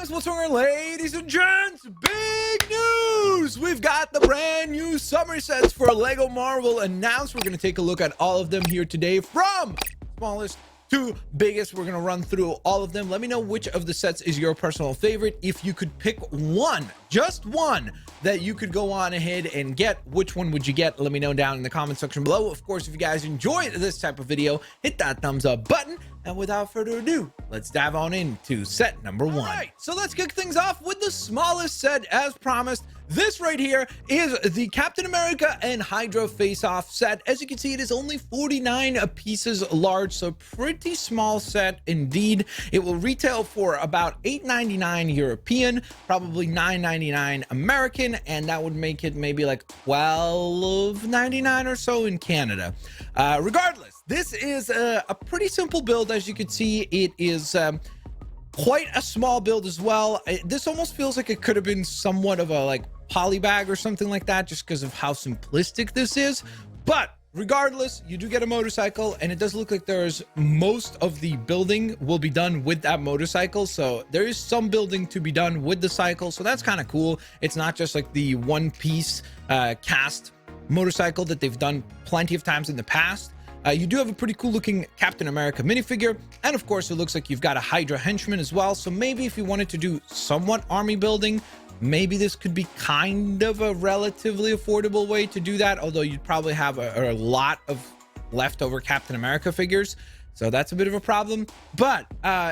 is Blitzwinger, ladies and gents. Big news! We've got the brand new summer sets for Lego Marvel announced. We're going to take a look at all of them here today, from smallest to biggest. We're going to run through all of them. Let me know which of the sets is your personal favorite. If you could pick one, just one, that you could go on ahead and get, which one would you get? Let me know down in the comment section below. Of course, if you guys enjoyed this type of video, hit that thumbs up button. And without further ado, let's dive on into set number one. All right, so let's kick things off with the smallest set as promised. This right here is the Captain America and Hydra face-off set. As you can see, it is only 49 pieces large, so pretty small set indeed. It will retail for about $8.99 European, probably $9.99 American, and that would make it maybe like $12.99 or so in Canada. Regardless, this is a pretty simple build. As you can see, it is quite a small build as well. This almost feels like it could have been somewhat of a poly bag or something like that, just because of how simplistic this is. But regardless, you do get a motorcycle, and it does look like there's most of the building will be done with that motorcycle. So there is some building to be done with the cycle, so that's kind of cool. It's not just like the one piece cast motorcycle that they've done plenty of times in the past. You do have a pretty cool looking Captain America minifigure, and of course it looks like you've got a Hydra henchman as well. So maybe if you wanted to do somewhat army building, maybe this could be kind of a relatively affordable way to do that, although you'd probably have a lot of leftover Captain America figures, so that's a bit of a problem. But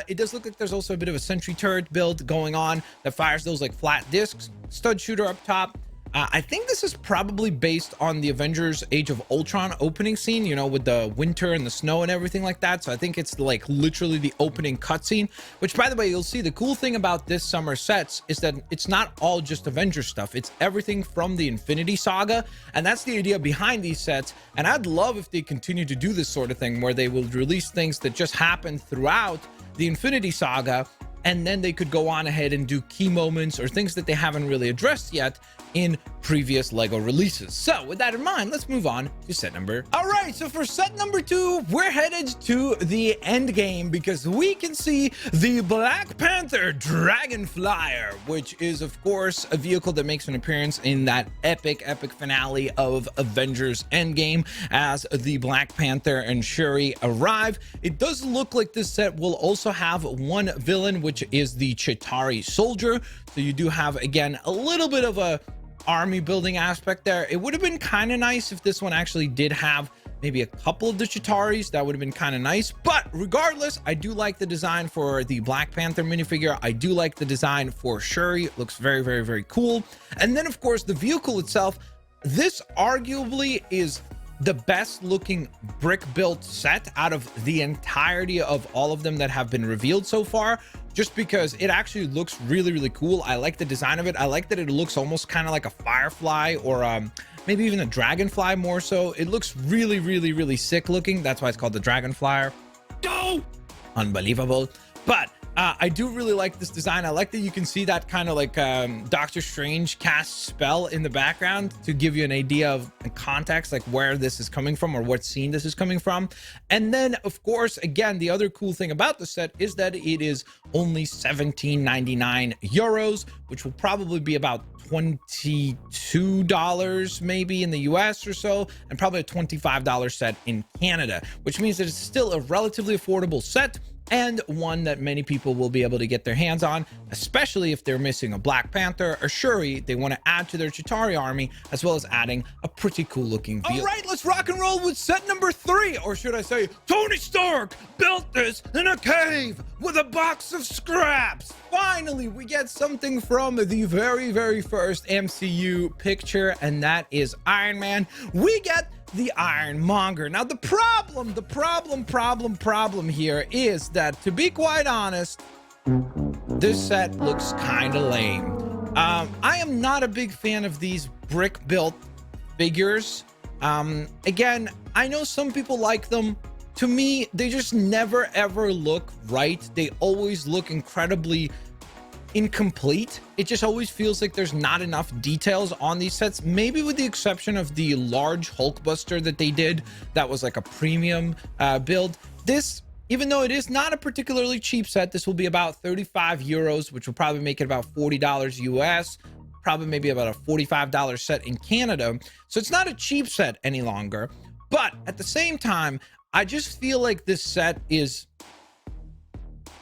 it does look like there's also a bit of a sentry turret build going on that fires those flat discs, stud shooter up top. I think this is probably based on the Avengers Age of Ultron opening scene, you know, with the winter and the snow and everything like that. So I think it's literally the opening cutscene, which, by the way, you'll see the cool thing about this summer sets is that it's not all just Avengers stuff. It's everything from the Infinity Saga, and that's the idea behind these sets. And I'd love if they continue to do this sort of thing, where they will release things that just happen throughout the Infinity Saga, and then they could go on ahead and do key moments or things that they haven't really addressed yet in previous Lego releases. So with that in mind, let's move on to set number. All right, so for set number 2, we're headed to the end game, because we can see the Black Panther Dragon Flyer, which is of course a vehicle that makes an appearance in that epic finale of Avengers Endgame as the Black Panther and Shuri arrive. It does look like this set will also have one villain, which is the Chitauri soldier. So you do have, again, a little bit of a army building aspect there. It would have been kind of nice if this one actually did have maybe a couple of the Chitauris. That would have been kind of nice. But regardless, I do like the design for the Black Panther minifigure. I do like the design for Shuri. It looks very cool. And then of course the vehicle itself, this arguably is the best looking brick built set out of the entirety of all of them that have been revealed so far, just because it actually looks really cool. I like the design of it. I like that it looks almost kind of like a firefly, or maybe even a dragonfly more so. It looks really sick looking. That's why it's called the Dragonflyer. Oh, unbelievable. But I do really like this design. I like that you can see that kind of Doctor Strange cast spell in the background to give you an idea of context, like where this is coming from or what scene this is coming from. And then of course, again, the other cool thing about the set is that it is only 17.99 euros, which will probably be about $22 maybe in the US or so, and probably a $25 set in Canada, which means that it's still a relatively affordable set, and one that many people will be able to get their hands on, especially if they're missing a Black Panther or Shuri. They want to add to their Chitauri army, as well as adding a pretty cool looking vehicle. All right, let's rock and roll with set number 3, or should I say, Tony Stark built this in a cave with a box of scraps. Finally, we get something from the very first MCU picture, and that is Iron Man. We get the Ironmonger. Now the problem here is that, to be quite honest, this set looks kind of lame. I am not a big fan of these brick built figures. Again, I know some people like them. To me, they just never ever look right. They always look incredibly incomplete. It just always feels like there's not enough details on these sets, maybe with the exception of the large Hulkbuster that they did. That was like a premium build. This even though it is not a particularly cheap set, this will be about 35 euros, which will probably make it about $40 US, probably maybe about a $45 set in Canada. So it's not a cheap set any longer. But at the same time, I just feel like this set is,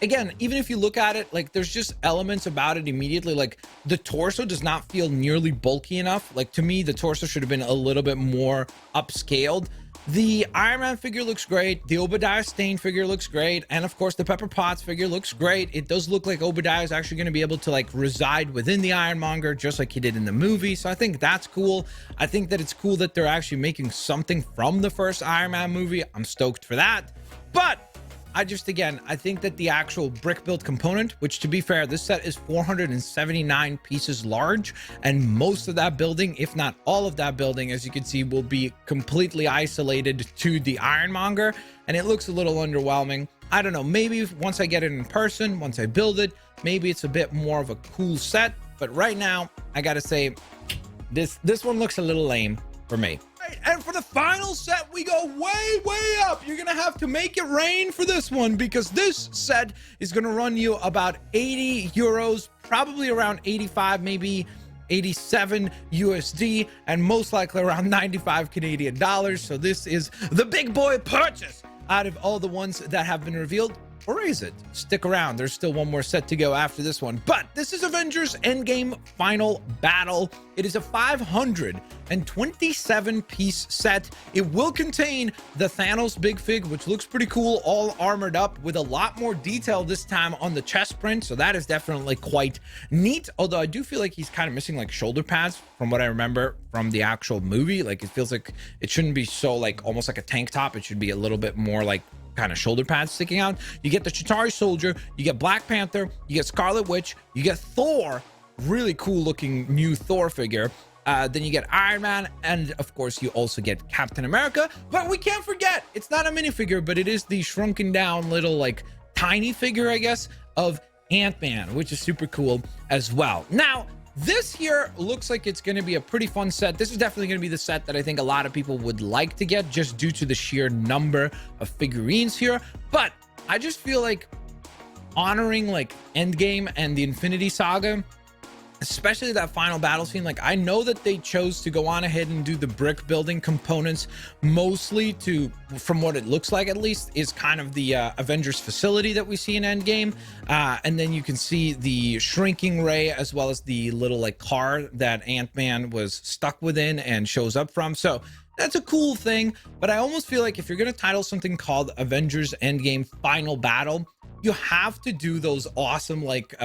again, even if you look at it, like there's just elements about it immediately. Like the torso does not feel nearly bulky enough. Like to me, the torso should have been a little bit more upscaled. The Iron Man figure looks great. The Obadiah Stane figure looks great. And of course, the Pepper Potts figure looks great. It does look like Obadiah is actually going to be able to like reside within the Ironmonger, just like he did in the movie. So I think that's cool. I think that it's cool that they're actually making something from the first Iron Man movie. I'm stoked for that. But I think that the actual brick build component, which to be fair, this set is 479 pieces large, and most of that building, if not all of that building, as you can see, will be completely isolated to the Ironmonger, and it looks a little underwhelming. I don't know, maybe once I get it in person, once I build it, maybe it's a bit more of a cool set, but right now, I gotta say, this one looks a little lame for me. And for the final set, we go way up. You're gonna have to make it rain for this one, because this set is gonna run you about 80 euros, probably around 85, maybe 87 USD, and most likely around 95 Canadian dollars. So this is the big boy purchase out of all the ones that have been revealed. Or is it? Stick around, there's still one more set to go after this one. But this is Avengers Endgame Final Battle. It is a 527 piece set. It will contain the Thanos big fig, which looks pretty cool, all armored up with a lot more detail this time on the chest print. So that is definitely quite neat. Although I do feel like he's kind of missing like shoulder pads from what I remember from the actual movie. Like it feels like it shouldn't be so like almost like a tank top. It should be a little bit more like kind of shoulder pads sticking out. You get the Chitauri Soldier, you get Black Panther, you get Scarlet Witch, you get Thor, really cool looking new Thor figure. Then you get Iron Man, and of course you also get Captain America. But we can't forget, it's not a minifigure, but it is the shrunken down little like tiny figure, I guess, of Ant-Man, which is super cool as well. Now, this here looks like it's going to be a pretty fun set. This is definitely going to be the set that I think a lot of people would like to get, just due to the sheer number of figurines here. But I just feel like honoring like Endgame and the Infinity Saga, especially that final battle scene, like I know that they chose to go on ahead and do the brick building components mostly to, from what it looks like at least, is kind of the Avengers facility that we see in Endgame, and then you can see the shrinking ray as well as the little like car that Ant-Man was stuck within and shows up from. So that's a cool thing, but I almost feel like if you're going to title something called Avengers Endgame Final Battle, you have to do those awesome like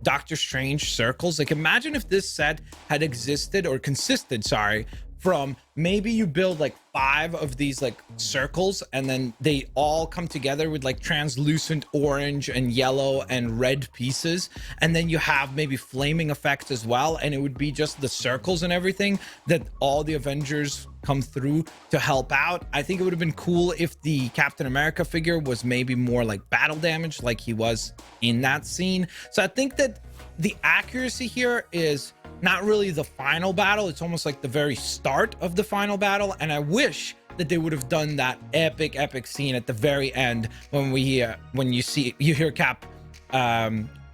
Doctor Strange circles. Like imagine if this set had existed or consisted, sorry, from maybe you build like 5 of these like circles and then they all come together with like translucent orange and yellow and red pieces, and then you have maybe flaming effects as well, and it would be just the circles and everything that all the Avengers come through to help out. I think it would have been cool if the Captain America figure was maybe more like battle damage like he was in that scene. So I think that the accuracy here is not really the final battle, it's almost like the very start of the final battle, and I wish that they would have done that epic scene at the very end when you hear Cap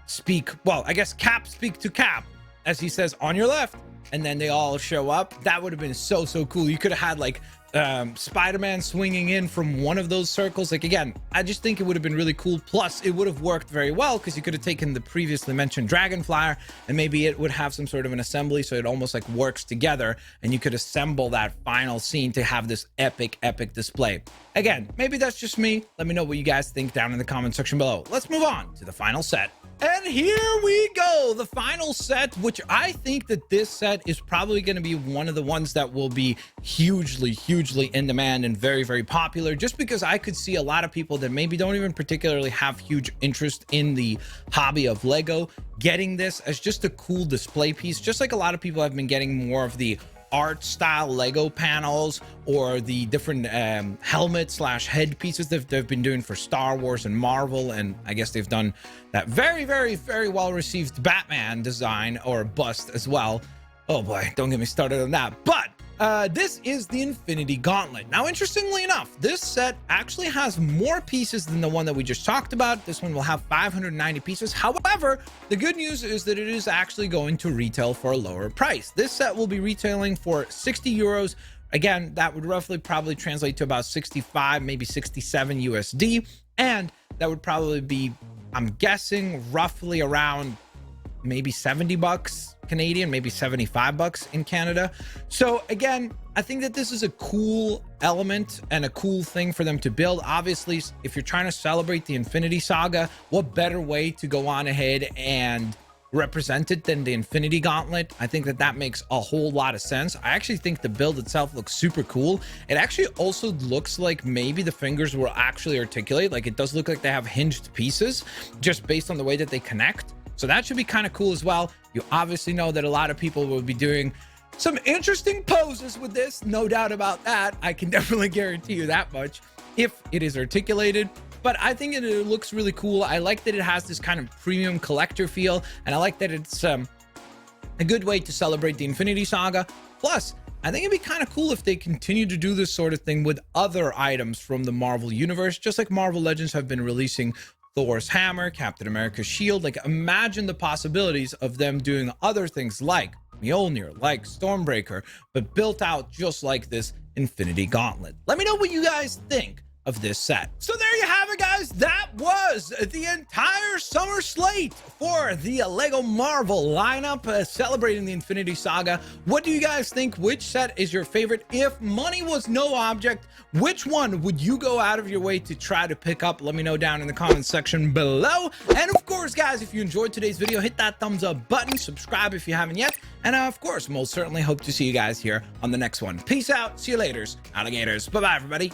speak, well, I guess Cap speak to Cap as he says on your left, and then they all show up. That would have been so cool. You could have had like Spider-Man swinging in from one of those circles. Like again, I just think it would have been really cool. Plus it would have worked very well because you could have taken the previously mentioned Dragon Flyer and maybe it would have some sort of an assembly, so it almost like works together and you could assemble that final scene to have this epic display. Again, maybe that's just me. Let me know what you guys think down in the comment section below. Let's move on to the final set. And here we go, the final set, which I think that this set is probably going to be one of the ones that will be hugely in demand and very popular, just because I could see a lot of people that maybe don't even particularly have huge interest in the hobby of Lego getting this as just a cool display piece, just like a lot of people have been getting more of the art style Lego panels or the different helmet slash head pieces that they've been doing for Star Wars and Marvel, and I guess they've done that very well received Batman design or bust as well. Oh boy, don't get me started on that. But This is the Infinity Gauntlet. Now, interestingly enough, this set actually has more pieces than the one that we just talked about. This one will have 590 pieces. However, the good news is that it is actually going to retail for a lower price. This set will be retailing for 60 euros. Again, that would roughly probably translate to about 65, maybe 67 USD. And that would probably be, I'm guessing, roughly around maybe 70 bucks Canadian, maybe 75 bucks in Canada. So again, I think that this is a cool element and a cool thing for them to build. Obviously, if you're trying to celebrate the Infinity Saga, what better way to go on ahead and represent it than the Infinity Gauntlet? I think that that makes a whole lot of sense. I actually think the build itself looks super cool. It actually also looks like maybe the fingers will actually articulate. Like, it does look like they have hinged pieces just based on the way that they connect. So that should be kind of cool as well. You obviously know that a lot of people will be doing some interesting poses with this, no doubt about that. I can definitely guarantee you that much if it is articulated. But I think it looks really cool. I like that it has this kind of premium collector feel, and I like that it's a good way to celebrate the Infinity Saga. Plus, I think it'd be kind of cool if they continue to do this sort of thing with other items from the Marvel universe, just like Marvel Legends have been releasing Thor's hammer, Captain America's shield. Like, imagine the possibilities of them doing other things like Mjolnir, like Stormbreaker, but built out just like this Infinity Gauntlet. Let me know what you guys think of this set. So there you have it, guys. That was the entire summer slate for the Lego Marvel lineup, celebrating the Infinity Saga. What do you guys think? Which set is your favorite? If money was no object, which one would you go out of your way to try to pick up? Let me know down in the comments section below. And of course, guys, if you enjoyed today's video, hit that thumbs up button, subscribe if you haven't yet, and of course, most certainly hope to see you guys here on the next one. Peace out. See you later, alligators. Bye bye, everybody.